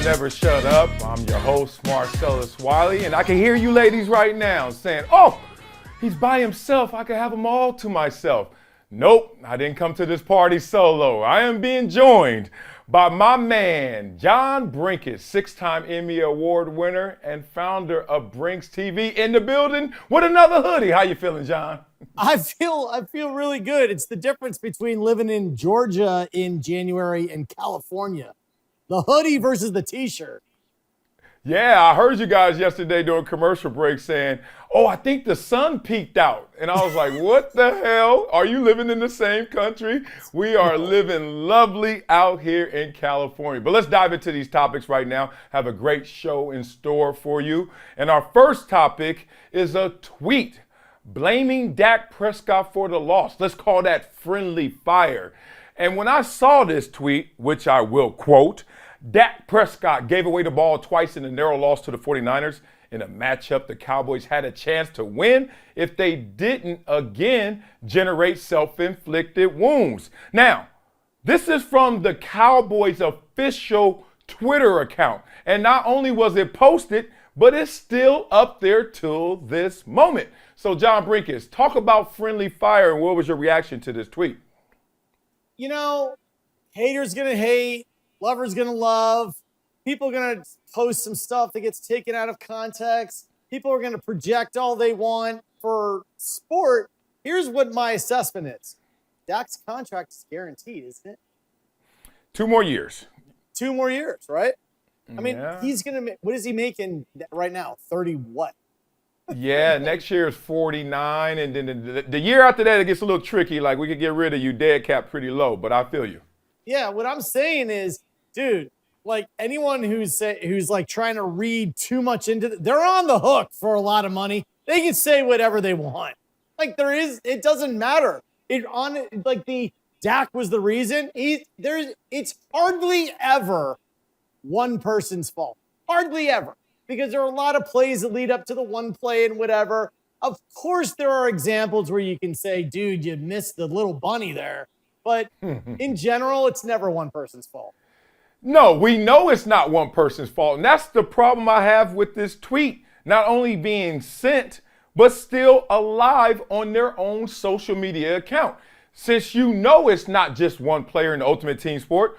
Never Shut Up. I'm your host, Marcellus Wiley, and I can hear you ladies right now saying, oh, he's by himself. I can have them all to myself. Nope, I didn't come to this party solo. I am being joined by my man, John Brenkus, 6-time Emmy Award winner and founder of Brinks TV, in the building with another hoodie. How you feeling, John? I feel really good. It's the difference between living in Georgia in January and California. The hoodie versus the t-shirt. Yeah, I heard you guys yesterday doing commercial break saying, oh, I think the sun peaked out. And I was like, what the hell? Are you living in the same country? We are living lovely out here in California. But let's dive into these topics right now. Have a great show in store for you. And our first topic is a tweet blaming Dak Prescott for the loss. Let's call that friendly fire. And when I saw this tweet, which I will quote, Dak Prescott gave away the ball twice in a narrow loss to the 49ers in a matchup the Cowboys had a chance to win if they didn't again generate self-inflicted wounds. Now, this is from the Cowboys official Twitter account. And not only was it posted, but it's still up there till this moment. So, John Brenkus, talk about friendly fire, and what was your reaction to this tweet? You know, haters gonna hate, lovers gonna love. People are gonna post some stuff that gets taken out of context. People are gonna project all they want for sport. Here's what my assessment is. Dak's contract is guaranteed, isn't it? 2 more years. 2 more years, right? I mean, Yeah. he's gonna make, what is he making right now? 30 what? Yeah, next year is 49, and then the year after that, it gets a little tricky. Like, we could get rid of you dead cap pretty low, but I feel you. Yeah, what I'm saying is, dude, like anyone who's like trying to read too much into they're on the hook for a lot of money. They can say whatever they want. Like it doesn't matter. The Dak was the reason. It's hardly ever one person's fault. Hardly ever. Because there are a lot of plays that lead up to the one play and whatever. Of course, there are examples where you can say, dude, you missed the little bunny there. But in general, it's never one person's fault. No, we know it's not one person's fault. And that's the problem I have with this tweet. Not only being sent, but still alive on their own social media account. Since you know it's not just one player in the ultimate team sport,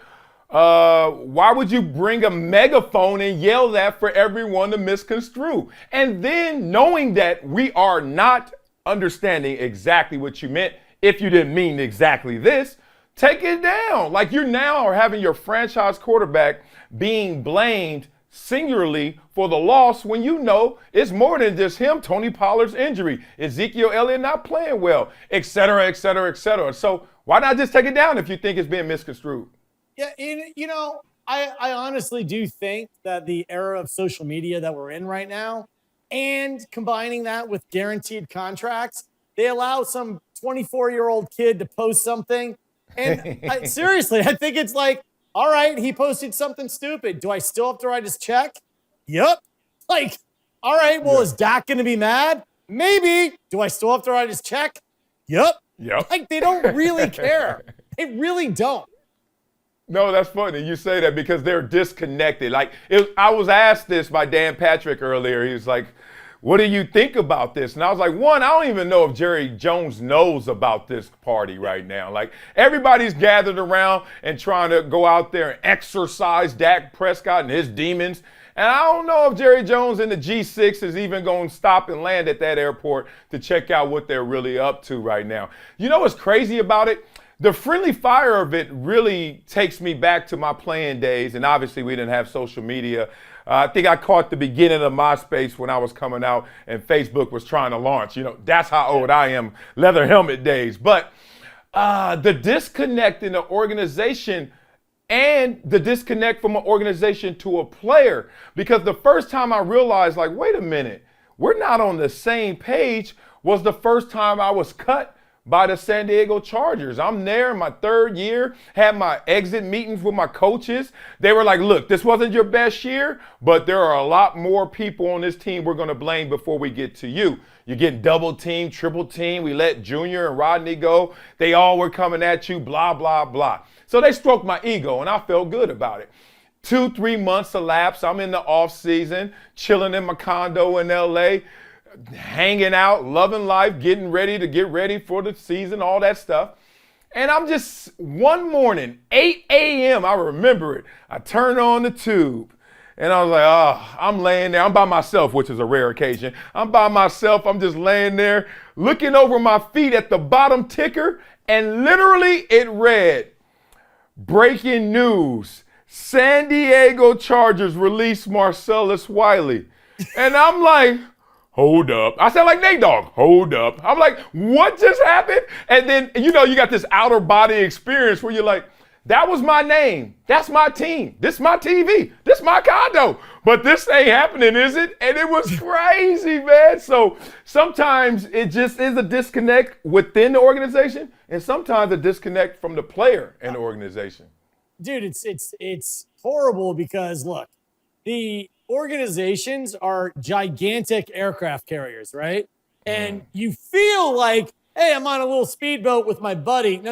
why would you bring a megaphone and yell that for everyone to misconstrue? And then knowing that we are not understanding exactly what you meant, if you didn't mean exactly this, take it down. Like, you now are having your franchise quarterback being blamed singularly for the loss when you know it's more than just him, Tony Pollard's injury, Ezekiel Elliott not playing well, et cetera, et cetera, et cetera. So why not just take it down if you think it's being misconstrued? Yeah, I honestly do think that the era of social media that we're in right now, and combining that with guaranteed contracts, they allow some 24-year-old kid to post something. And seriously, I think it's like, all right, he posted something stupid. Do I still have to write his check? Yep. Like, all right, well, is Dak going to be mad? Maybe. Do I still have to write his check? Yep. Like, they don't really care. They really don't. No, that's funny. You say that because they're disconnected. Like, I was asked this by Dan Patrick earlier. He was like, what do you think about this? And I was like, one, I don't even know if Jerry Jones knows about this party right now. Like, everybody's gathered around and trying to go out there and exorcise Dak Prescott and his demons. And I don't know if Jerry Jones and the G6 is even going to stop and land at that airport to check out what they're really up to right now. You know what's crazy about it? The friendly fire of it really takes me back to my playing days, and obviously we didn't have social media. I think I caught the beginning of MySpace when I was coming out and Facebook was trying to launch. You know, that's how old I am, leather helmet days. But the disconnect in the organization and the disconnect from an organization to a player, because the first time I realized, like, wait a minute, we're not on the same page, was the first time I was cut by the San Diego Chargers. I'm there in my 3rd year, had my exit meetings with my coaches. They were like, look, this wasn't your best year, but there are a lot more people on this team we're going to blame before we get to you. You're getting double team, triple team. We let Junior and Rodney go. They all were coming at you, blah, blah, blah. So they stroked my ego, and I felt good about it. 2-3 months elapse. I'm in the off season, chilling in my condo in LA, hanging out, loving life, getting ready for the season, all that stuff. And I'm just, one morning, 8 a.m., I remember it, I turned on the tube. And I was like, oh, I'm laying there. I'm by myself, which is a rare occasion. I'm by myself. I'm just laying there looking over my feet at the bottom ticker. And literally it read, breaking news, San Diego Chargers release Marcellus Wiley. And I'm like, hold up. I sound like Nate Dogg. Hold up. I'm like, what just happened? And then, you got this outer body experience where you're like, that was my name. That's my team. This my TV. This my condo. But this ain't happening, is it? And it was crazy, man. So sometimes it just is a disconnect within the organization, and sometimes a disconnect from the player and the organization. Dude, it's horrible because look, the organizations are gigantic aircraft carriers, right? And you feel like, hey, I'm on a little speedboat with my buddy. No.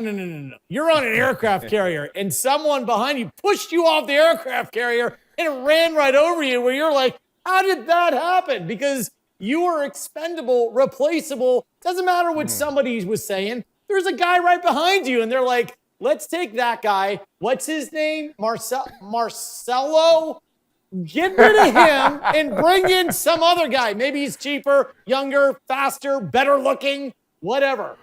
You're on an aircraft carrier, and someone behind you pushed you off the aircraft carrier and it ran right over you, where you're like, how did that happen? Because you are expendable, replaceable. Doesn't matter what somebody was saying. There's a guy right behind you, and they're like, let's take that guy. What's his name? Marcello? Get rid of him and bring in some other guy. Maybe he's cheaper, younger, faster, better looking. Whatever.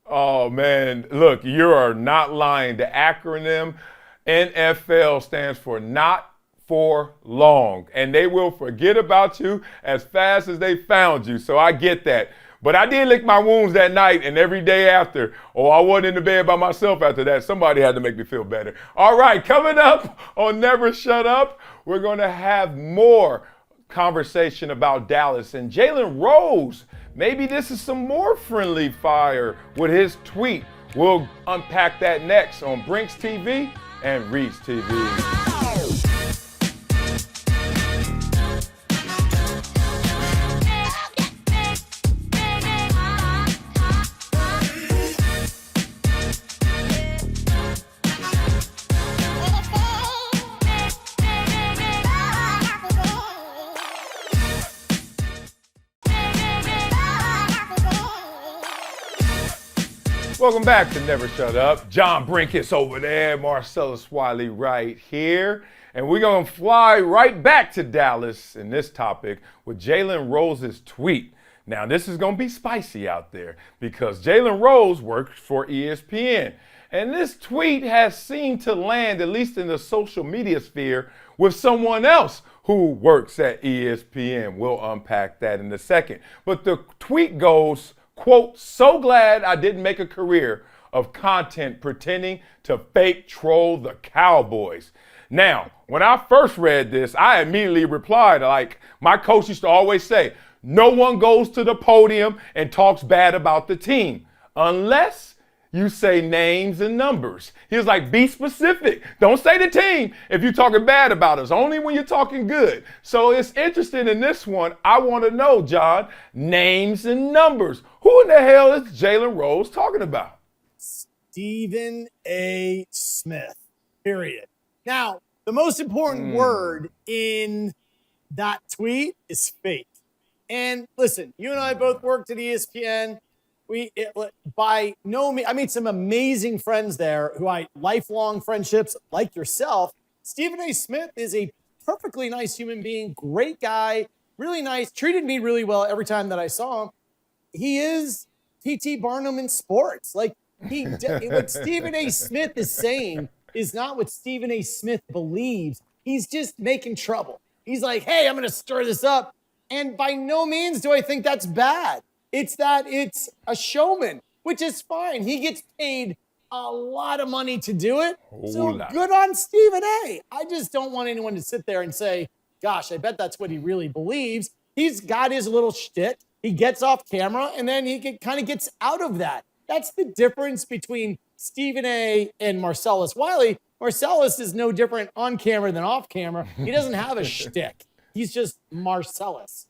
Oh, man. Look, you are not lying. The acronym NFL stands for not for long. And they will forget about you as fast as they found you. So I get that. But I did lick my wounds that night and every day after. Oh, I wasn't in the bed by myself after that. Somebody had to make me feel better. All right, coming up on Never Shut Up, we're going to have more conversation about Dallas and Jalen Rose. Maybe this is some more friendly fire with his tweet. We'll unpack that next on Brinks TV and Reeds TV. Welcome back to Never Shut Up. John Brenkus over there, Marcellus Wiley right here. And we're going to fly right back to Dallas in this topic with Jalen Rose's tweet. Now, this is going to be spicy out there because Jalen Rose works for ESPN. And this tweet has seemed to land, at least in the social media sphere, with someone else who works at ESPN. We'll unpack that in a second. But the tweet goes, quote, so glad I didn't make a career of content pretending to fake troll the Cowboys. Now, when I first read this, I immediately replied, like my coach used to always say, no one goes to the podium and talks bad about the team unless you say names and numbers. He was like, be specific. Don't say the team if you're talking bad about us, only when you're talking good. So it's interesting in this one. I want to know, John, names and numbers. Who in the hell is Jalen Rose talking about? Stephen A. Smith, period. Now, the most important word in that tweet is fake. And listen, you and I both worked at ESPN. By no means, I made some amazing friends there who lifelong friendships like yourself. Stephen A. Smith is a perfectly nice human being, great guy, really nice, treated me really well every time that I saw him. He is P.T. Barnum in sports. Like what Stephen A. Smith is saying is not what Stephen A. Smith believes. He's just making trouble. He's like, hey, I'm going to stir this up. And by no means do I think that's bad. It's that it's a showman, which is fine. He gets paid a lot of money to do it. So good on Stephen A. I just don't want anyone to sit there and say, gosh, I bet that's what he really believes. He's got his little shtick. He gets off camera, and then he kind of gets out of that. That's the difference between Stephen A. and Marcellus Wiley. Marcellus is no different on camera than off camera. He doesn't have a shtick. He's just Marcellus.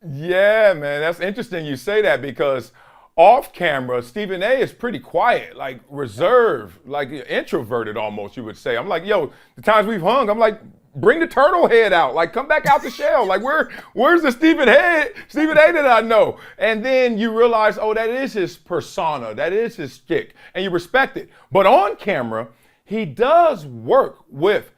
Yeah, man, that's interesting you say that because off camera, Stephen A is pretty quiet, like reserved, like introverted almost, you would say. I'm like, yo, the times we've hung, I'm like, bring the turtle head out. Like, come back out the shell. Like, where's the Stephen A that I know? And then you realize, oh, that is his persona. That is his shtick. And you respect it. But on camera, he does work with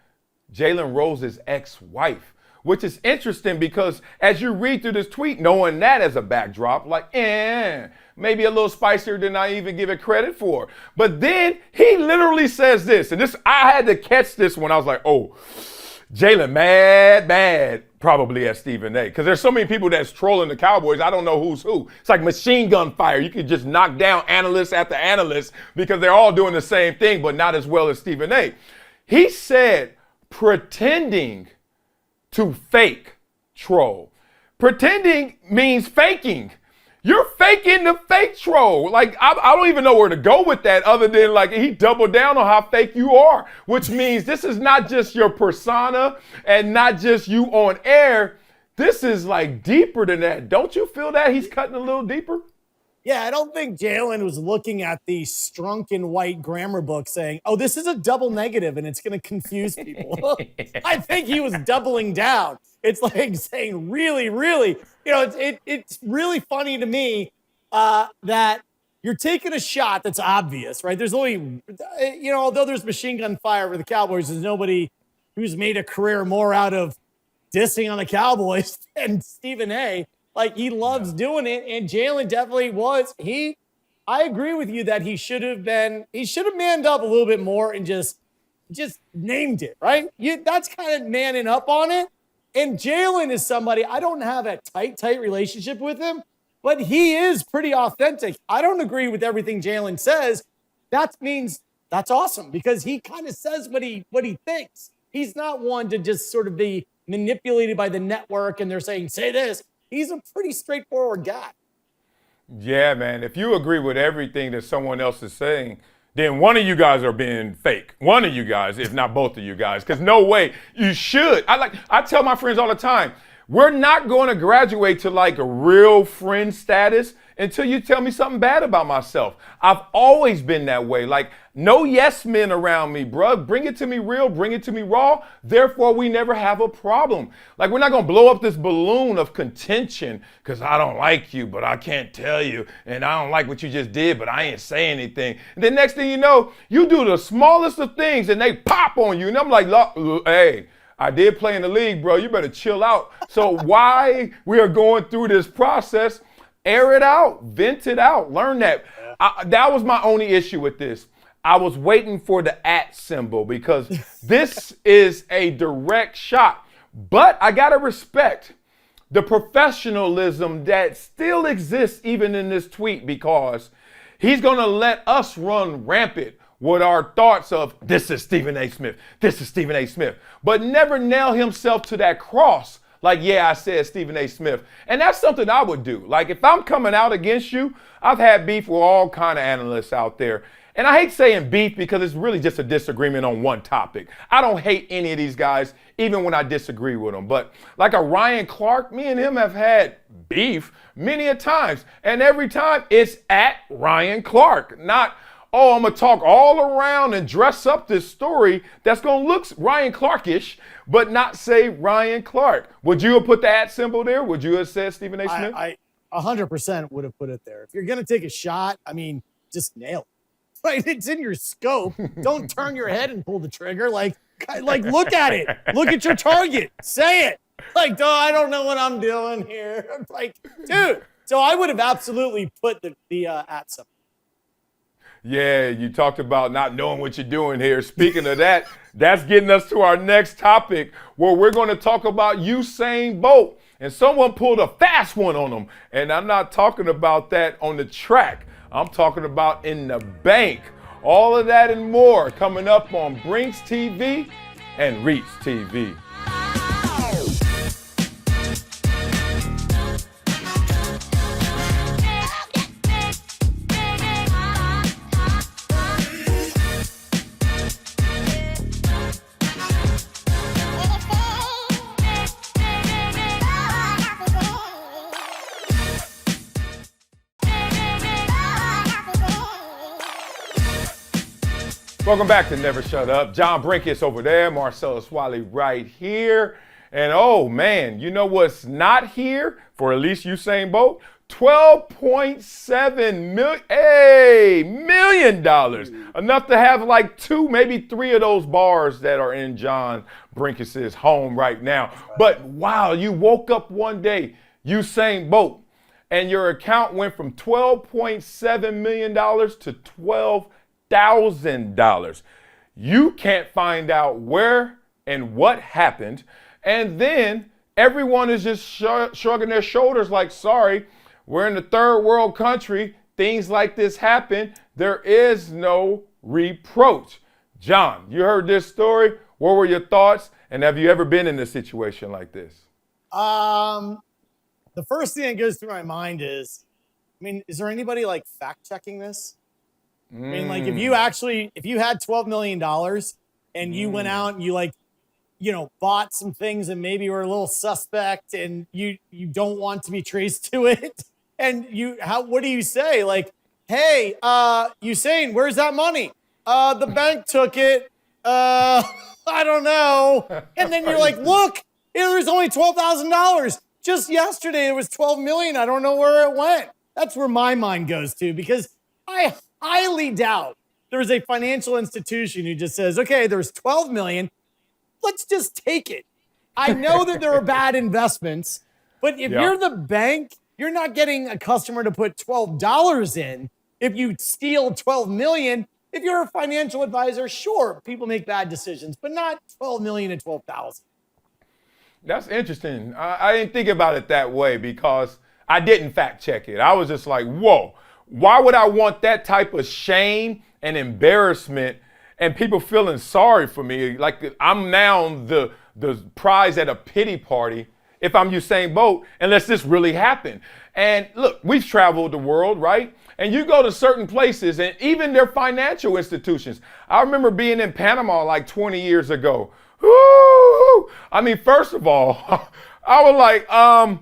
Jalen Rose's ex-wife, which is interesting because as you read through this tweet, knowing that as a backdrop, like, maybe a little spicier than I even give it credit for. But then he literally says this, and this, I had to catch this when I was like, oh, Jalen mad, probably at Stephen A. Because there's so many people that's trolling the Cowboys, I don't know who's who. It's like machine gun fire. You could just knock down analyst after analyst because they're all doing the same thing, but not as well as Stephen A. He said, pretending to fake troll. Pretending means faking. You're faking the fake troll. Like, I don't even know where to go with that other than, like, he doubled down on how fake you are, which means this is not just your persona and not just you on air. This is, like, deeper than that. Don't you feel that he's cutting a little deeper? Yeah, I don't think Jalen was looking at the Strunken White grammar book saying, oh, this is a double negative and it's going to confuse people. I think he was doubling down. It's like saying really, really, it's really funny to me that you're taking a shot that's obvious, right? There's only, although there's machine gun fire for the Cowboys, there's nobody who's made a career more out of dissing on the Cowboys than Stephen A. Like, he loves doing it, and Jalen definitely was. I agree with you that he should have manned up a little bit more and just named it, right? That's kind of manning up on it. And Jalen is somebody, I don't have a tight relationship with him, but he is pretty authentic. I don't agree with everything Jalen says. That means that's awesome because he kind of says what he thinks. He's not one to just sort of be manipulated by the network and they're saying, say this. He's a pretty straightforward guy. Yeah, man. If you agree with everything that someone else is saying, then one of you guys are being fake. One of you guys, if not both of you guys, because no way you should. I tell my friends all the time, we're not going to graduate to like a real friend status until you tell me something bad about myself. I've always been that way. Like, no yes men around me, bruh. Bring it to me real, bring it to me raw. Therefore, we never have a problem. Like, we're not going to blow up this balloon of contention because I don't like you, but I can't tell you. And I don't like what you just did, but I ain't saying anything. And then next thing you know, you do the smallest of things and they pop on you. And I'm like, hey, I did play in the league, bro. You better chill out. So why we are going through this process, air it out, vent it out, learn that. That was my only issue with this. I was waiting for the @ symbol because this is a direct shot. But I got to respect the professionalism that still exists even in this tweet because he's going to let us run rampant with our thoughts of this is Stephen A. Smith, this is Stephen A. Smith, but never nail himself to that cross. Like, yeah, I said Stephen A. Smith. And that's something I would do. Like, if I'm coming out against you, I've had beef with all kind of analysts out there. And I hate saying beef because it's really just a disagreement on one topic. I don't hate any of these guys, even when I disagree with them. But like a Ryan Clark, me and him have had beef many a times. And every time it's at Ryan Clark, not, oh, I'm going to talk all around and dress up this story that's going to look Ryan Clark-ish, but not say Ryan Clark. Would you have put the @ symbol there? Would you have said Stephen A. Smith? I 100% would have put it there. If you're going to take a shot, I mean, just nail it. Right? It's in your scope. Don't turn your head and pull the trigger. Like look at it. Look at your target. Say it. Like, oh, I don't know what I'm doing here. Like, dude. So I would have absolutely put the @ symbol. Yeah, you talked about not knowing what you're doing here. Speaking of that, that's getting us to our next topic where we're going to talk about Usain Bolt. And someone pulled a fast one on him. And I'm not talking about that on the track. I'm talking about in the bank. All of that and more coming up on Brinks TV and Reach TV. Welcome back to Never Shut Up. John Brenkus over there, Marcellus Wiley right here. And oh man, you know what's not here for at least Usain Bolt? $12.7 million. Enough to have like 2, maybe 3 of those bars that are in John Brenkus' home right now. But wow, you woke up one day, Usain Bolt, and your account went from $12.7 million to $12,000. You can't find out where and what happened. And then everyone is just shrugging their shoulders like, sorry, we're in the third world country. Things like this happen. There is no reproach. John, you heard this story. What were your thoughts? And have you ever been in a situation like this? The first thing that goes through my mind is, is there anybody like fact checking this? Like if you had $12 million and you went out and you bought some things and maybe you were a little suspect and you don't want to be traced to it. And what do you say? Like, hey, Usain, where's that money? The bank took it. I don't know. And then you're like, look, there's only $12,000. Just yesterday it was 12 million. I don't know where it went. That's where my mind goes to, because I highly doubt there's a financial institution who just says, okay, there's 12 million. Let's just take it. I know that there are bad investments, but if you're the bank, you're not getting a customer to put $12 in. If you steal 12 million, if you're a financial advisor, sure, people make bad decisions, but not 12 million and 12,000. That's interesting. I didn't think about it that way because I didn't fact check it. I was just like, whoa, why would I want that type of shame and embarrassment and people feeling sorry for me? Like I'm now the prize at a pity party if I'm Usain Bolt, unless this really happened. And look, we've traveled the world, right? And you go to certain places and even their financial institutions. I remember being in Panama like 20 years ago. Woo! First of all, I was like, I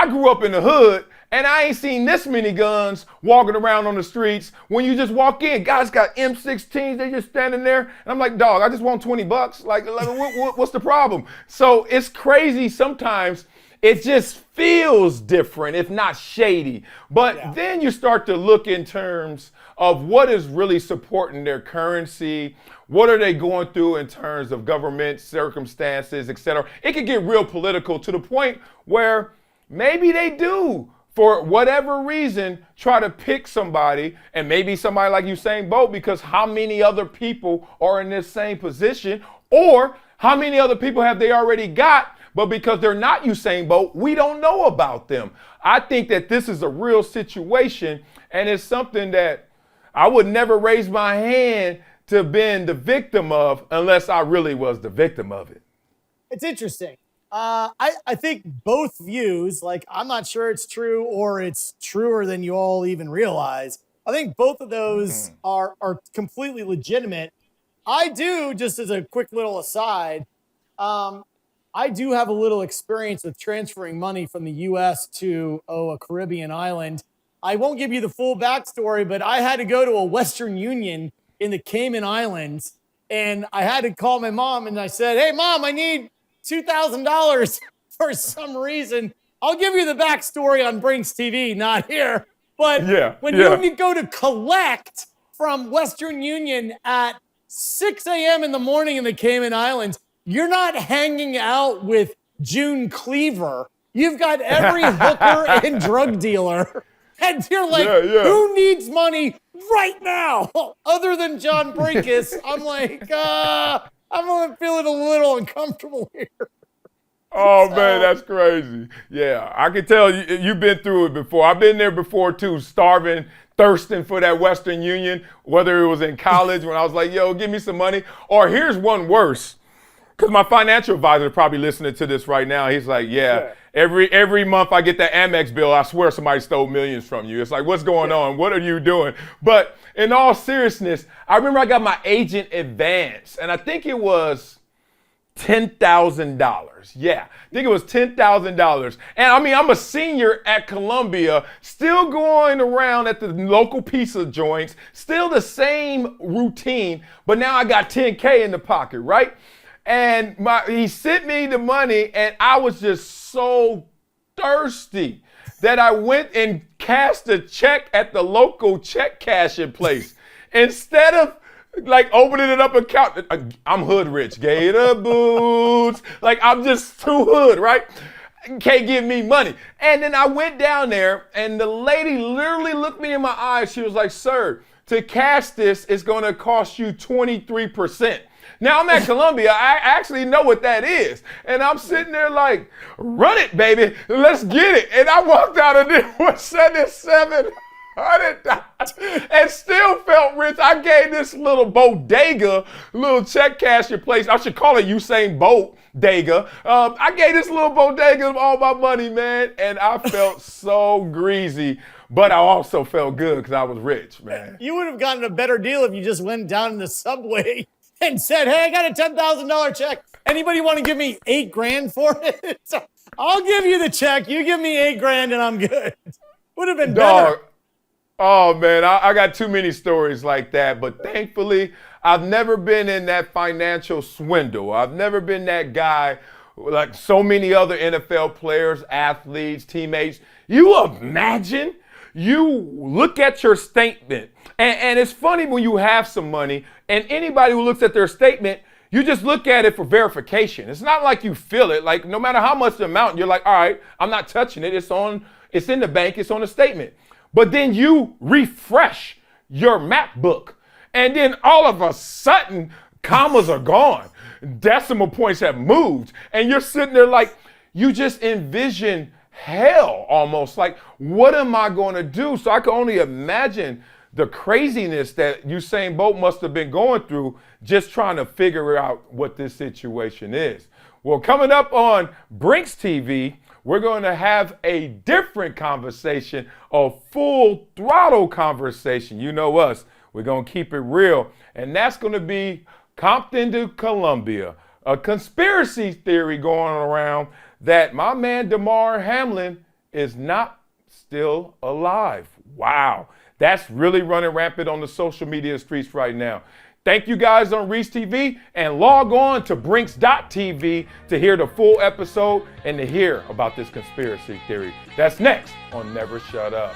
grew up in the hood and I ain't seen this many guns walking around on the streets. When you just walk in, guys got M16s, they just standing there. And I'm like, dog, I just want $20. Like what's the problem? So it's crazy sometimes. It just feels different, if not shady. But then you start to look in terms of what is really supporting their currency. What are they going through in terms of government circumstances, et cetera? It could get real political to the point where maybe they do, for whatever reason, try to pick somebody, and maybe somebody like Usain Bolt, because how many other people are in this same position, or how many other people have they already got, but because they're not Usain Bolt, we don't know about them. I think that this is a real situation, and it's something that I would never raise my hand to being the victim of unless I really was the victim of it. It's interesting. I think both views, like I'm not sure it's true or it's truer than you all even realize. I think both of those are completely legitimate. I do, just as a quick little aside, I do have a little experience with transferring money from the U.S. to a Caribbean island. I won't give you the full backstory, but I had to go to a Western Union in the Cayman Islands, and I had to call my mom, and I said, hey, Mom, I need $2,000 for some reason. I'll give you the backstory on Brinks TV, not here. But when you go to collect from Western Union at 6 a.m. in the morning in the Cayman Islands, you're not hanging out with June Cleaver. You've got every hooker and drug dealer. And you're like, who needs money right now? Other than John Brenkus, I'm like, I'm feeling a little uncomfortable here. Oh, man, that's crazy. Yeah, I can tell you've been through it before. I've been there before, too, starving, thirsting for that Western Union, whether it was in college when I was like, yo, give me some money. Or here's one worse, because my financial advisor is probably listening to this right now. He's like, every month I get that Amex bill, I swear somebody stole millions from you. It's like, what's going on? What are you doing? But in all seriousness, I remember I got my agent advance, and I think it was $10,000. Yeah, I think it was $10,000. And I mean, I'm a senior at Columbia, still going around at the local pizza joints, still the same routine, but now I got 10K in the pocket, right? And he sent me the money, and I was just so thirsty that I went and cashed a check at the local check cashing place. Instead of like opening it up and count, I'm hood rich, gator boots. Like I'm just too hood, right? Can't give me money. And then I went down there and the lady literally looked me in my eyes. She was like, sir, to cash this is gonna cost you 23%. Now I'm at Columbia, I actually know what that is. And I'm sitting there like, run it, baby, let's get it. And I walked out of there with $700 and still felt rich. I gave this little bodega, little check cashier place, I should call it Usain Bolt Dega. I gave this little bodega all my money, man, and I felt so greasy, but I also felt good because I was rich, man. You would have gotten a better deal if you just went down in the subway and said, hey, I got a $10,000 check. Anybody want to give me $8,000 for it? So I'll give you the check. You give me $8,000 and I'm good. Would have been better. Oh, man, I got too many stories like that. But thankfully, I've never been in that financial swindle. I've never been that guy like so many other NFL players, athletes, teammates. You imagine you look at your statement, and it's funny when you have some money, and anybody who looks at their statement, you just look at it for verification. It's not like you feel it. Like no matter how much the amount, you're like, all right, I'm not touching it. It's in the bank. It's on the statement. But then you refresh your MacBook, and then all of a sudden, commas are gone. Decimal points have moved, and you're sitting there like, you just envision hell almost. Like, what am I going to do? So I can only imagine the craziness that Usain Bolt must have been going through just trying to figure out what this situation is. Well, coming up on Brinks TV, we're going to have a different conversation, a full throttle conversation. You know us, we're going to keep it real. And that's going to be Compton to Columbia, a conspiracy theory going around that my man Damar Hamlin is not still alive. Wow, that's really running rampant on the social media streets right now. Thank you guys on Reese TV, and log on to Brinks.tv to hear the full episode and to hear about this conspiracy theory. That's next on Never Shut Up.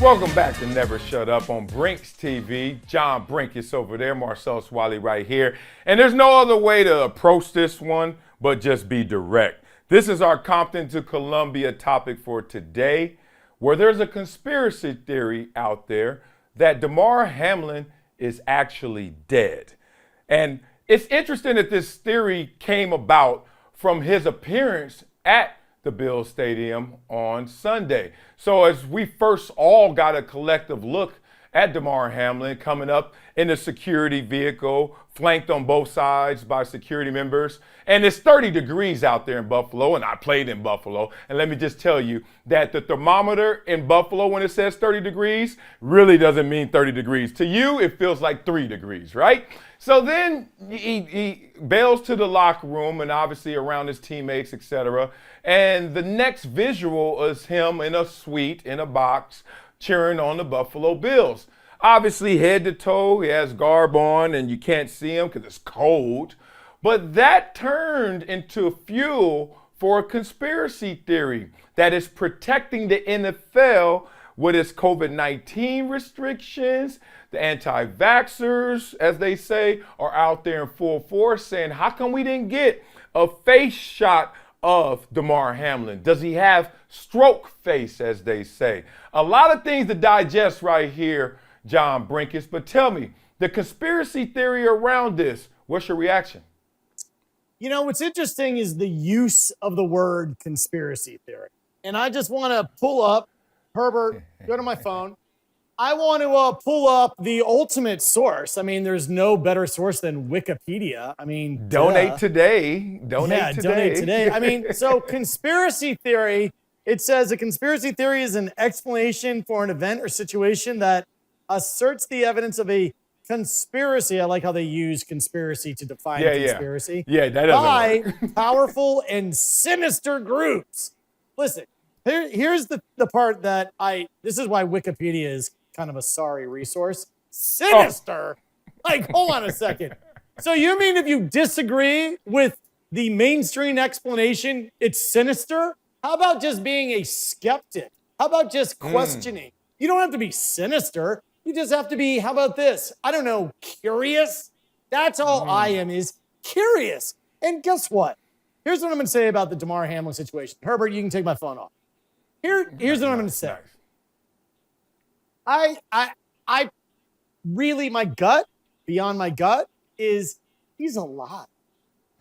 Welcome back to Never Shut Up on Brinks TV. John Brenkus over there, Marcellus, Wiley right here. And there's no other way to approach this one but just be direct. This is our Compton to Columbia topic for today, where there's a conspiracy theory out there that Damar Hamlin is actually dead. And it's interesting that this theory came about from his appearance at the Bills Stadium on Sunday. So as we first all got a collective look at Damar Hamlin coming up in a security vehicle, flanked on both sides by security members. And it's 30 degrees out there in Buffalo, and I played in Buffalo. And let me just tell you that the thermometer in Buffalo, when it says 30 degrees, really doesn't mean 30 degrees. To you, it feels like 3 degrees, right? So then he bails to the locker room and obviously around his teammates, etc. And the next visual is him in a suite, in a box, cheering on the Buffalo Bills. Obviously head to toe, he has garb on and you can't see him because it's cold. But that turned into fuel for a conspiracy theory that is protecting the NFL with its COVID-19 restrictions. The anti-vaxxers, as they say, are out there in full force saying, how come we didn't get a face shot of Damar Hamlin? Does he have stroke face, as they say? A lot of things to digest right here, John Brenkus, but tell me, the conspiracy theory around this, what's your reaction? You know, what's interesting is the use of the word conspiracy theory. and I just want to pull up, Herbert, go to my phone. I want to pull up the ultimate source. I mean, there's no better source than Wikipedia. I mean, Donate today. Donate today. I mean, so conspiracy theory, it says a conspiracy theory is an explanation for an event or situation that asserts the evidence of a conspiracy. I like how they use conspiracy to define conspiracy. Yeah, that doesn't by work. powerful and sinister groups. Listen, here's the part that this is why Wikipedia is kind of a sorry resource. Sinister? Like, hold on a second. So you mean if you disagree with the mainstream explanation, it's sinister? How about just being a skeptic? How about just questioning? You don't have to be sinister. You just have to be, how about this? I don't know, curious? That's all I am, is curious. And guess what? Here's what I'm going to say about the Damar Hamlin situation. Herbert, you can take my phone off. Here's what I'm going to say. I really, my gut, beyond my gut, is he's alive.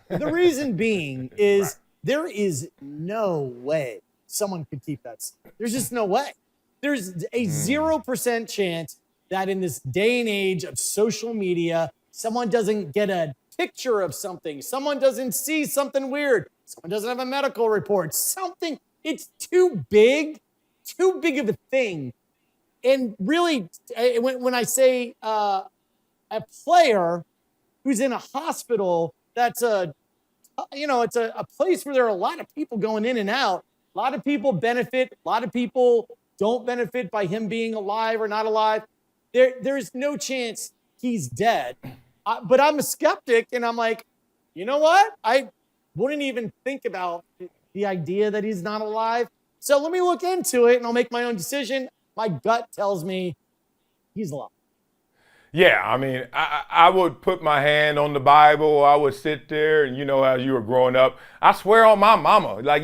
The reason being is there is no way someone could keep that. There's just no way. There's a 0% chance that in this day and age of social media, someone doesn't get a picture of something. Someone doesn't see something weird. Someone doesn't have a medical report. Something, it's too big of a thing. And really, when I say a player who's in a hospital, that's it's a place where there are a lot of people going in and out. A lot of people benefit. A lot of people don't benefit by him being alive or not alive. There's no chance he's dead. But I'm a skeptic, and I'm like, you know what? I wouldn't even think about the idea that he's not alive. So let me look into it, and I'll make my own decision. My gut tells me he's alive. Yeah, I mean, I would put my hand on the Bible. I would sit there, and as you were growing up, I swear on my mama, like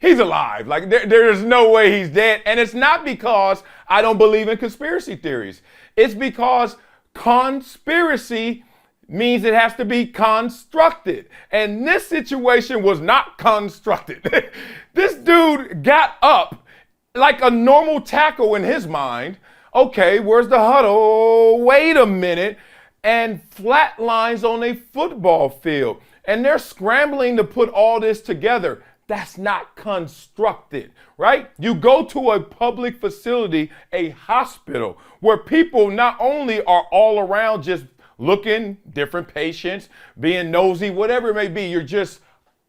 he's alive. Like there's no way he's dead. And it's not because I don't believe in conspiracy theories. It's because conspiracy means it has to be constructed. And this situation was not constructed. This dude got up like a normal tackle in his mind. Okay, where's the huddle? Wait a minute. And flatlines on a football field. And they're scrambling to put all this together. That's not constructed, right? You go to a public facility, a hospital, where people not only are all around just looking, different patients, being nosy, whatever it may be, you're just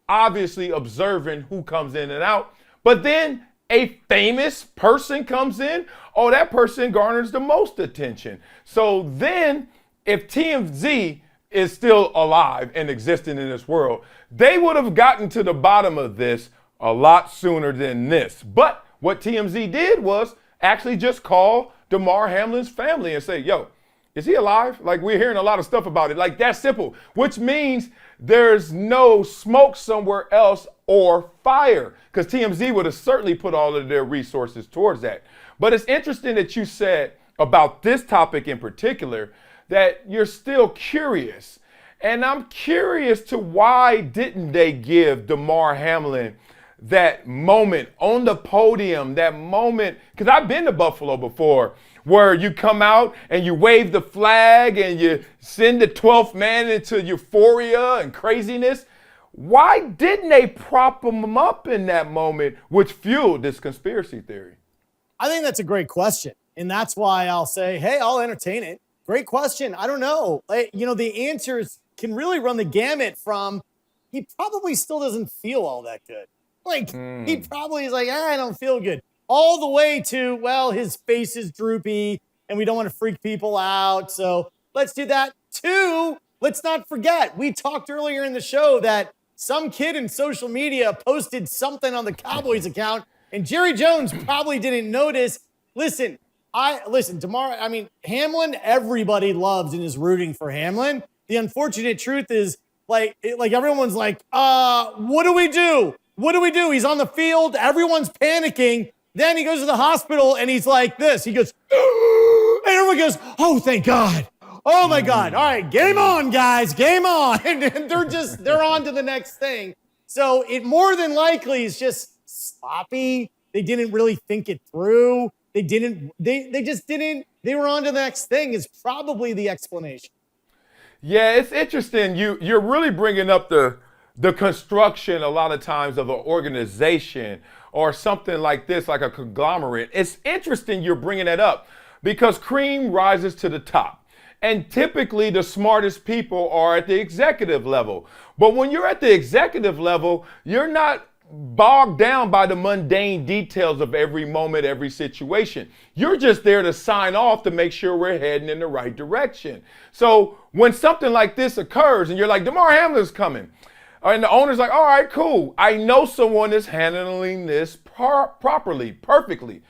obviously observing who comes in and out. But then a famous person comes in, that person garners the most attention. So then if TMZ is still alive and existing in this world, they would have gotten to the bottom of this a lot sooner than this. But what TMZ did was actually just call Damar Hamlin's family and say, yo, is he alive? Like, we're hearing a lot of stuff about it. Like, that's simple, which means there's no smoke somewhere else or fire, because TMZ would have certainly put all of their resources towards that. But it's interesting that you said about this topic in particular that you're still curious. And I'm curious to why didn't they give Damar Hamlin that moment on the podium, that moment, because I've been to Buffalo before, where you come out and you wave the flag and you send the 12th man into euphoria and craziness. Why didn't they prop him up in that moment, which fueled this conspiracy theory? I think that's a great question. And that's why I'll say, hey, I'll entertain it. Great question. I don't know. The answers can really run the gamut from he probably still doesn't feel all that good. He probably is like, I don't feel good. All the way to, well, his face is droopy and we don't want to freak people out. So let's do that. 2, let's not forget, we talked earlier in the show that some kid in social media posted something on the Cowboys account and Jerry Jones probably didn't notice. Listen, Damar, Hamlin, everybody loves and is rooting for Hamlin. The unfortunate truth is, like everyone's like, what do we do? What do we do? He's on the field. Everyone's panicking. Then he goes to the hospital and he's like this. He goes, and everyone goes, oh, thank God. Oh my God. All right, game on, guys. Game on. And they're on to the next thing. So it more than likely is just sloppy. They didn't really think it through. They just didn't. They were on to the next thing is probably the explanation. Yeah, it's interesting. You're really bringing up the construction a lot of times of an organization or something like this, like a conglomerate. It's interesting you're bringing it up because cream rises to the top. And typically the smartest people are at the executive level. But when you're at the executive level, you're not bogged down by the mundane details of every moment, every situation. You're just there to sign off to make sure we're heading in the right direction. So when something like this occurs and you're like, Damar Hamlin's coming, and the owner's like, all right, cool. I know someone is handling this properly, perfectly.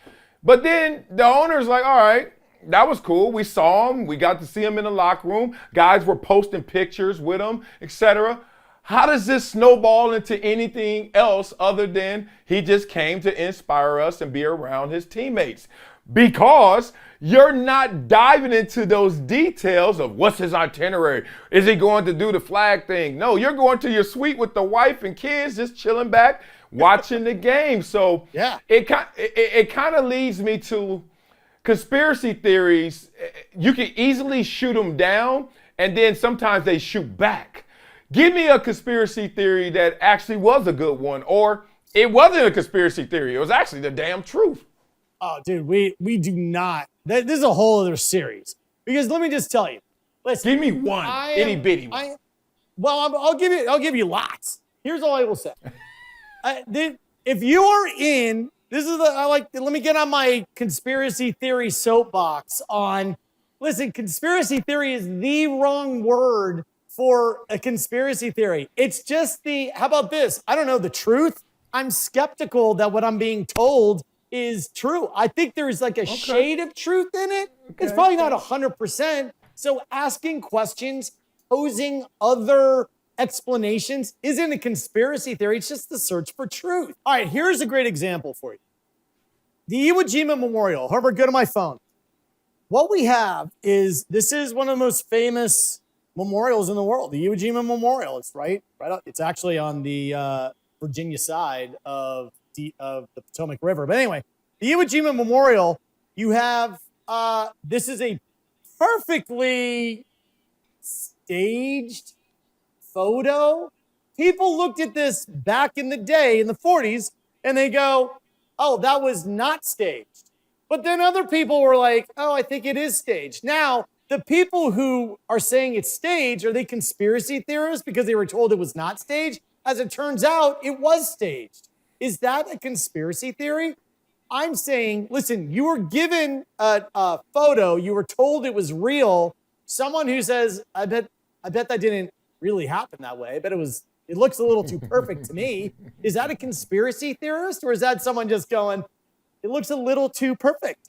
But then the owner's like, all right, that was cool. We saw him. We got to see him in the locker room. Guys were posting pictures with him, etc. How does this snowball into anything else other than he just came to inspire us and be around his teammates? Because you're not diving into those details of what's his itinerary. Is he going to do the flag thing? No, you're going to your suite with the wife and kids, just chilling back, watching the game. So yeah, it kind of leads me to conspiracy theories. You can easily shoot them down, and then sometimes they shoot back. Give me a conspiracy theory that actually was a good one, or it wasn't a conspiracy theory. It was actually the damn truth. Oh, dude, we do not. This is a whole other series. Because let me just tell you. Listen, give me one, itty bitty one. I'll give you lots. Here's all I will say. If you are in, let me get on my conspiracy theory soapbox on. Listen, conspiracy theory is the wrong word for a conspiracy theory. It's just how about this? I don't know the truth. I'm skeptical that what I'm being told is true. I think there is like a shade of truth in it. Okay. It's probably not 100%. So asking questions, posing other explanations isn't a conspiracy theory. It's just the search for truth. All right, here's a great example for you. The Iwo Jima Memorial. However, go to my phone. What we have is, this is one of the most famous memorials in the world, the Iwo Jima Memorial. It's right up. It's actually on the Virginia side of the Potomac River. But anyway, the Iwo Jima Memorial, you have, this is a perfectly staged photo. People looked at this back in the day in the 40s and they go, oh, that was not staged. But then other people were like, oh, I think it is staged. Now, the people who are saying it's staged, are they conspiracy theorists because they were told it was not staged? As it turns out, it was staged. Is that a conspiracy theory? I'm saying, listen, you were given a photo, you were told it was real. Someone who says, I bet that didn't really happen that way. I bet it looks a little too perfect to me. Is that a conspiracy theorist, or is that someone just going, it looks a little too perfect?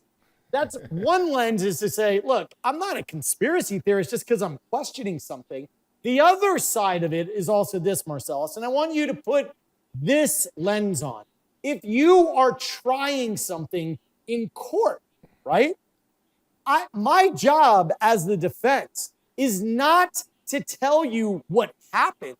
That's one lens, is to say, look, I'm not a conspiracy theorist just because I'm questioning something. The other side of it is also this, Marcellus, and I want you to put this lens on. If you are trying something in court, right? My job as the defense is not to tell you what happened.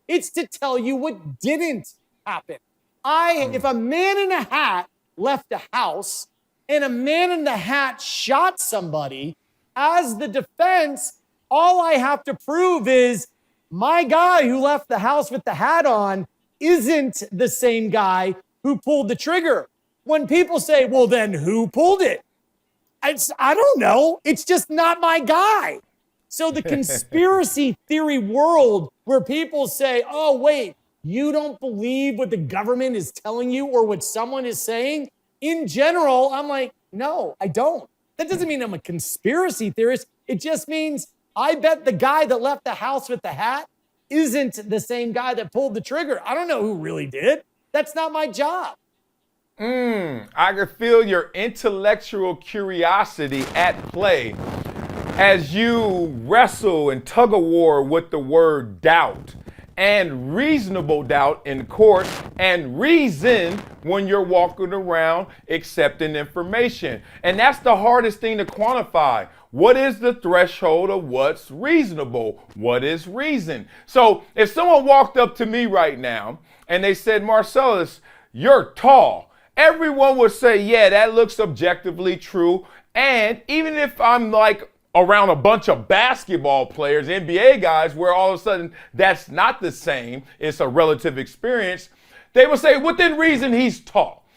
It's to tell you what didn't happen. If a man in a hat left a house and a man in the hat shot somebody, as the defense, all I have to prove is my guy who left the house with the hat on isn't the same guy who pulled the trigger. When people say, well, then who pulled it? I don't know. It's just not my guy. So the conspiracy theory world where people say, oh, wait, you don't believe what the government is telling you or what someone is saying? In general, I'm like, no, I don't. That doesn't mean I'm a conspiracy theorist. It just means I bet the guy that left the house with the hat isn't the same guy that pulled the trigger. I don't know who really did. That's not my job. I can feel your intellectual curiosity at play as you wrestle and tug of war with the word doubt and reasonable doubt in court and reason when you're walking around accepting information. And that's the hardest thing to quantify. What is the threshold of what's reasonable? What is reason? So if someone walked up to me right now and they said, Marcellus, you're tall. Everyone would say, yeah, that looks objectively true. And even if I'm like around a bunch of basketball players, NBA guys, where all of a sudden that's not the same, it's a relative experience, they would say, within reason, he's tall.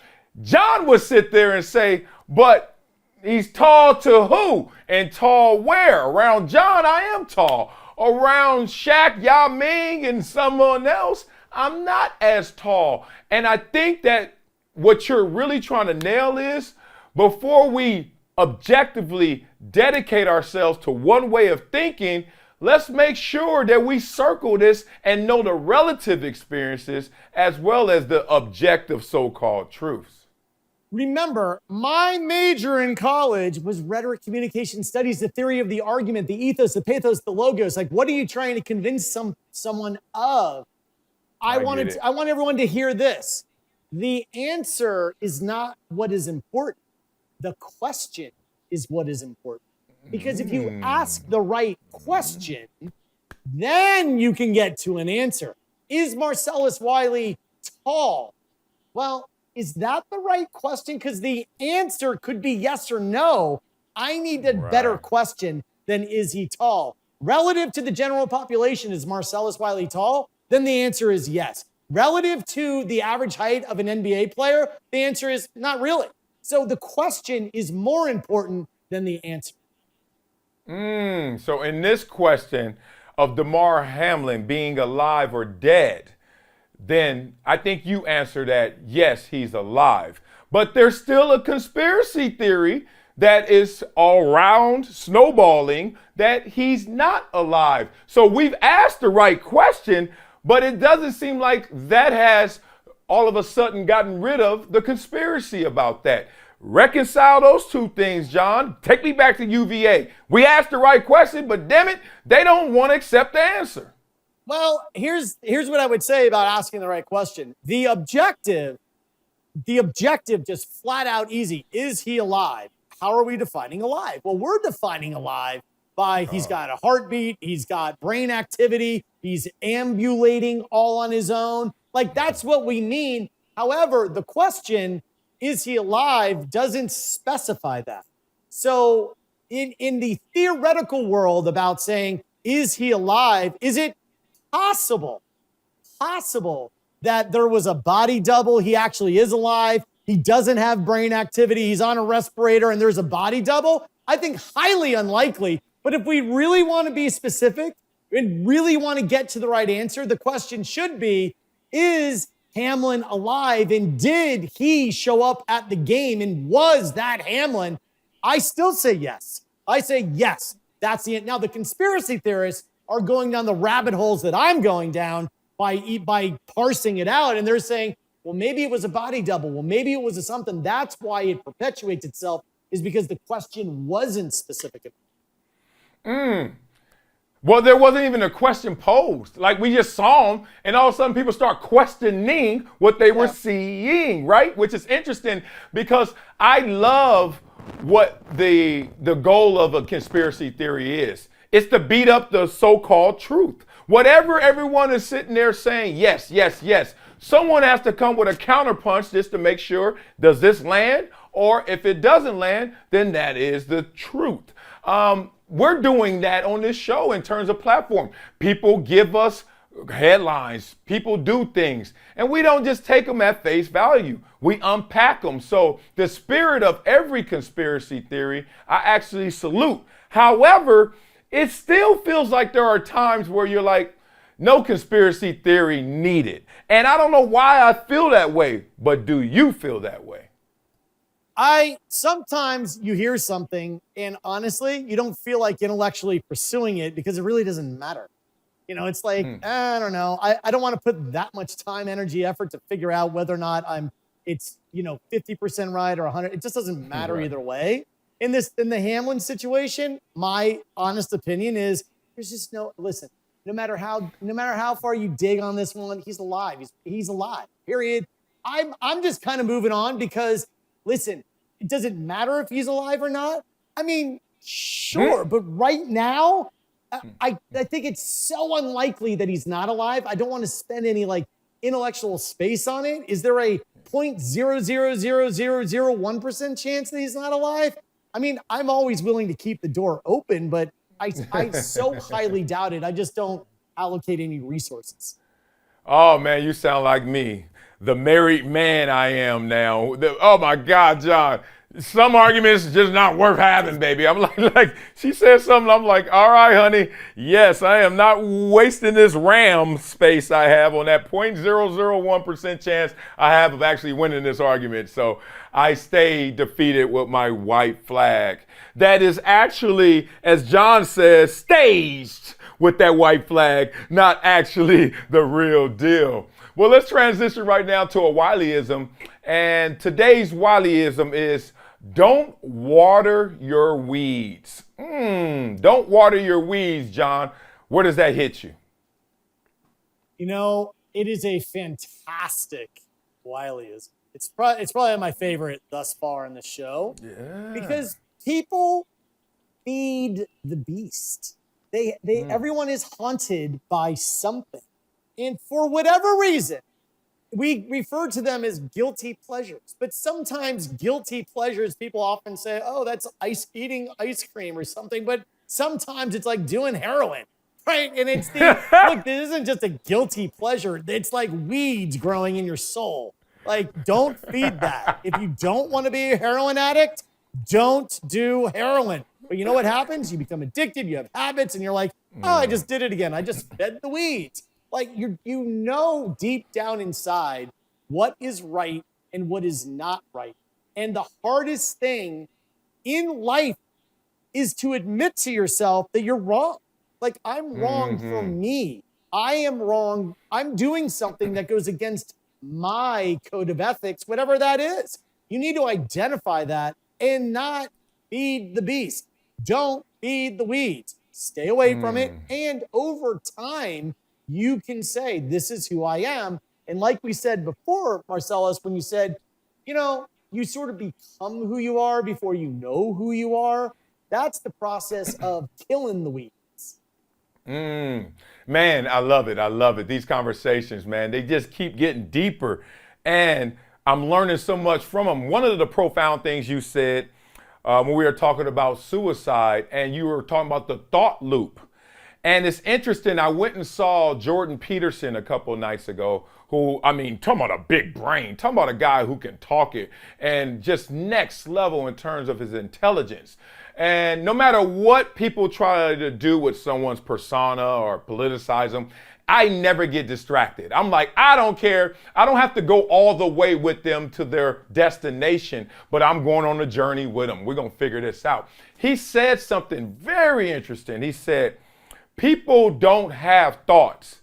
John would sit there and say, but he's tall to who? And tall where? Around John, I am tall. Around Shaq, Yao Ming, and someone else, I'm not as tall. And I think that what you're really trying to nail is, before we objectively dedicate ourselves to one way of thinking, let's make sure that we circle this and know the relative experiences as well as the objective so-called truths. Remember, my major in college was rhetoric communication studies, the theory of the argument, the ethos, the pathos, the logos. Like, what are you trying to convince someone of? I want everyone to hear this. The answer is not what is important. The question is what is important. Because if you ask the right question, then you can get to an answer. Is Marcellus Wiley tall? Well, is that the right question? Because the answer could be yes or no. I need a better question than is he tall? Relative to the general population, is Marcellus Wiley tall? Then the answer is yes. Relative to the average height of an NBA player, the answer is not really. So the question is more important than the answer. So in this question of Damar Hamlin being alive or dead, then I think you answer that, yes, he's alive. But there's still a conspiracy theory that is all around snowballing that he's not alive. So we've asked the right question, but it doesn't seem like that has all of a sudden gotten rid of the conspiracy about that. Reconcile those two things, John. Take me back to UVA. We asked the right question, but damn it, they don't want to accept the answer. Well, here's what I would say about asking the right question. The objective just flat out easy. Is he alive? How are we defining alive? Well, we're defining alive by he's got a heartbeat, he's got brain activity, he's ambulating all on his own. Like, that's what we mean. However, the question, is he alive, doesn't specify that. So in the theoretical world about saying, is he alive, is it possible that there was a body double, he actually is alive, he doesn't have brain activity, he's on a respirator, and there's a body double? I think highly unlikely. But if we really want to be specific and really want to get to the right answer, the question should be, is Hamlin alive, and did he show up at the game, and was that Hamlin? I still say yes. I say yes. That's the end. Now, the conspiracy theorists are going down the rabbit holes that I'm going down by parsing it out, and they're saying, well, maybe it was a body double. Well, maybe it was a something. That's why it perpetuates itself, is because the question wasn't specific enough. Well, there wasn't even a question posed. Like, we just saw him, and all of a sudden people start questioning what they were seeing, right? Which is interesting, because I love what the goal of a conspiracy theory is. It's to beat up the so-called truth. Whatever everyone is sitting there saying, yes, yes, yes, someone has to come with a counterpunch just to make sure, does this land? Or if it doesn't land, then that is the truth. We're doing that on this show in terms of platform. People give us headlines, people do things, and we don't just take them at face value. We unpack them. So the spirit of every conspiracy theory, I actually salute. However, it still feels like there are times where you're like, no conspiracy theory needed. And I don't know why I feel that way, but do you feel that way? Sometimes you hear something and honestly, you don't feel like intellectually pursuing it because it really doesn't matter. You know, it's like, I don't know. I don't want to put that much time, energy, effort to figure out whether or not it's 50% right or 100. It just doesn't matter either way. In the Hamlin situation, my honest opinion is there's just listen, no matter how far you dig on this one, he's alive. He's alive, period. I'm just kind of moving on because, listen, it doesn't matter if he's alive or not. I mean, sure, but right now, I think it's so unlikely that he's not alive. I don't want to spend any intellectual space on it. Is there a 0.00001% chance that he's not alive. I mean, I'm always willing to keep the door open, but I so highly doubt it. I just don't allocate any resources. Oh man, you sound like me, the married man I am now. Oh my God, John. Some arguments just not worth having, baby. I'm like she said something. I'm like, all right, honey. Yes, I am not wasting this RAM space I have on that 0.001% chance I have of actually winning this argument. So I stay defeated with my white flag. That is actually, as John says, staged with that white flag, not actually the real deal. Well, let's transition right now to a Wileyism. And today's Wileyism is don't water your weeds. Don't water your weeds, John. Where does that hit you? You know, it is a fantastic Wileyism. It's probably my favorite thus far in the show. Yeah. Because people feed the beast. Everyone is haunted by something. And for whatever reason, we refer to them as guilty pleasures. But sometimes guilty pleasures, people often say, oh, that's eating ice cream or something. But sometimes it's like doing heroin, right? And it's look, this isn't just a guilty pleasure. It's like weeds growing in your soul. Like, don't feed that. If you don't want to be a heroin addict, don't do heroin. But you know what happens? You become addicted, you have habits, and you're like, oh, I just did it again. I just fed the weeds. Like, you know deep down inside what is right and what is not right. And the hardest thing in life is to admit to yourself that you're wrong. Like, I'm wrong for me. I am wrong. I'm doing something that goes against my code of ethics, whatever that is. You need to identify that and not feed the beast. Don't feed the weeds. Stay away from it. And over time, you can say, this is who I am. And like we said before, Marcellus, when you said, you know, you sort of become who you are before you know who you are. That's the process of killing the weeds. Man, I love it. I love it. These conversations, man, they just keep getting deeper. And I'm learning so much from them. One of the profound things you said when we were talking about suicide, and you were talking about the thought loop. And it's interesting, I went and saw Jordan Peterson a couple of nights ago, who, I mean, talking about a big brain, talking about a guy who can talk it, and just next level in terms of his intelligence. And no matter what people try to do with someone's persona or politicize them, I never get distracted. I'm like, I don't care. I don't have to go all the way with them to their destination, but I'm going on a journey with them. We're going to figure this out. He said something very interesting. He said, people don't have thoughts.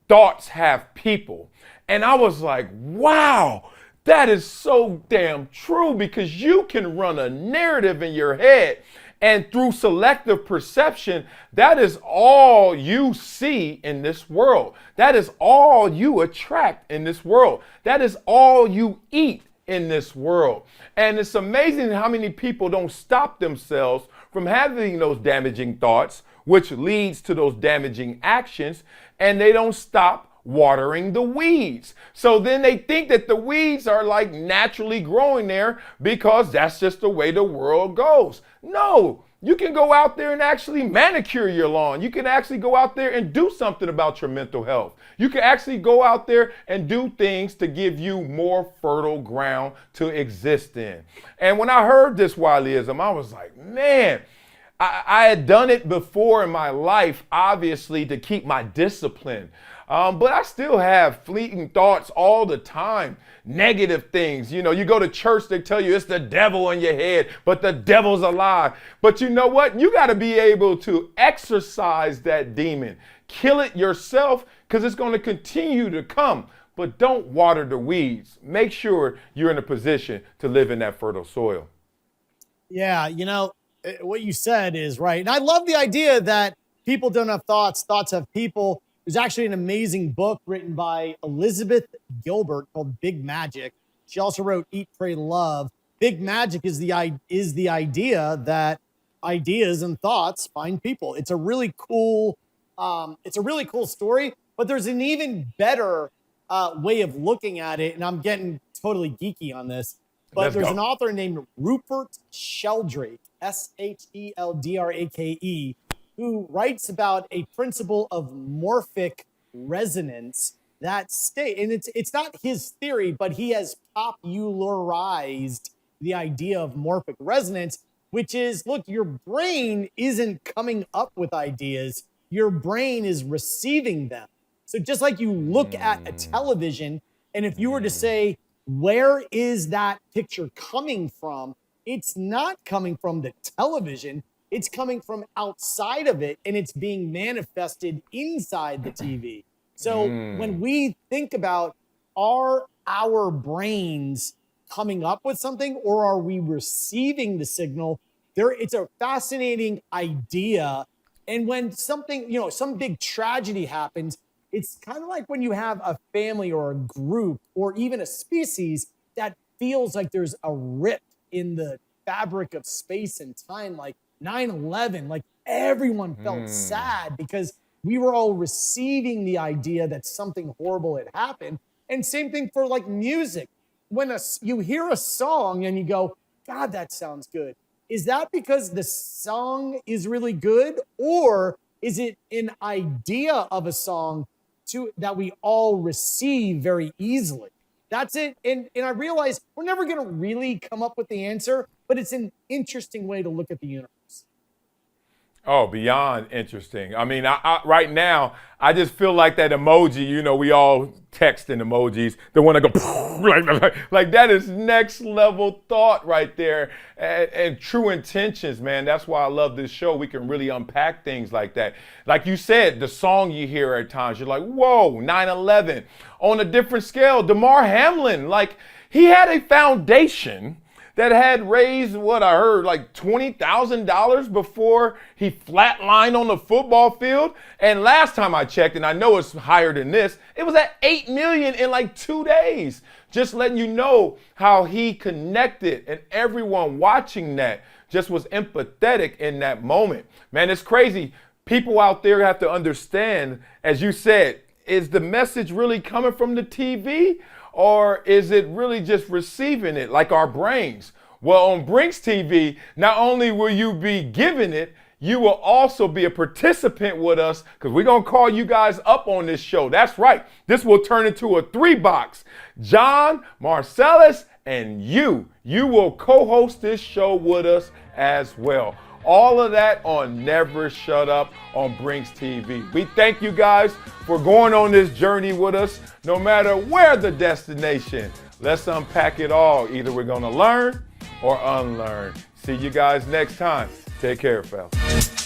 Thoughts have people. And I was like, wow, that is so damn true, because you can run a narrative in your head, and through selective perception, that is all you see in this world. That is all you attract in this world. That is all you eat in this world. And it's amazing how many people don't stop themselves from having those damaging thoughts, which leads to those damaging actions, and they don't stop watering the weeds. So then they think that the weeds are like naturally growing there because that's just the way the world goes. No, you can go out there and actually manicure your lawn. You can actually go out there and do something about your mental health. You can actually go out there and do things to give you more fertile ground to exist in. And when I heard this Wileyism, I was like, man, I had done it before in my life, obviously, to keep my discipline. But I still have fleeting thoughts all the time, negative things. You know, you go to church, they tell you it's the devil in your head, but the devil's alive. But you know what? You got to be able to exorcise that demon, kill it yourself, because it's going to continue to come. But don't water the weeds. Make sure you're in a position to live in that fertile soil. Yeah, you know, what you said is right. And I love the idea that people don't have thoughts, thoughts have people. There's actually an amazing book written by Elizabeth Gilbert called Big Magic. She also wrote Eat, Pray, Love. Big Magic is the idea that ideas and thoughts find people. It's a really cool story, but there's an even better way of looking at it, and I'm getting totally geeky on this, but there's an author named Rupert Sheldrake, Sheldrake, who writes about a principle of morphic resonance that state, and it's not his theory, but he has popularized the idea of morphic resonance, which is, look, your brain isn't coming up with ideas, your brain is receiving them. So just like you look at a television, and if you were to say, where is that picture coming from? It's not coming from the television. It's coming from outside of it, and it's being manifested inside the TV. So when we think about, are our brains coming up with something, or are we receiving the signal? It's a fascinating idea. And when something, some big tragedy happens, it's kind of like when you have a family or a group or even a species that feels like there's a rip in the fabric of space and time, like 9/11, like everyone felt sad because we were all receiving the idea that something horrible had happened. And same thing for like music. When you hear a song and you go, God, that sounds good. Is that because the song is really good, or is it an idea of a song that we all receive very easily? That's it. And I realize we're never going to really come up with the answer, but it's an interesting way to look at the universe. Oh, beyond interesting. I mean, I right now, I just feel like that emoji, we all texting emojis, the one that go like that is next level thought right there, and true intentions, man. That's why I love this show. We can really unpack things like that. Like you said, the song you hear at times, you're like, whoa, 9/11. On a different scale, Damar Hamlin, like he had a foundation that had raised, what I heard, like $20,000 before he flatlined on the football field. And last time I checked, and I know it's higher than this, it was at $8 million in like 2 days. Just letting you know how he connected, and everyone watching that just was empathetic in that moment. Man, it's crazy. People out there have to understand, as you said, is the message really coming from the TV? Or is it really just receiving it like our brains? Well, on Brinks TV, not only will you be giving it, you will also be a participant with us, because we're going to call you guys up on this show. That's right. This will turn into a 3-box. John, Marcellus, and you will co-host this show with us as well. All of that on Never Shut Up on Brinks TV. We thank you guys for going on this journey with us, no matter where the destination. Let's unpack it all. Either we're going to learn or unlearn. See you guys next time. Take care, fellas.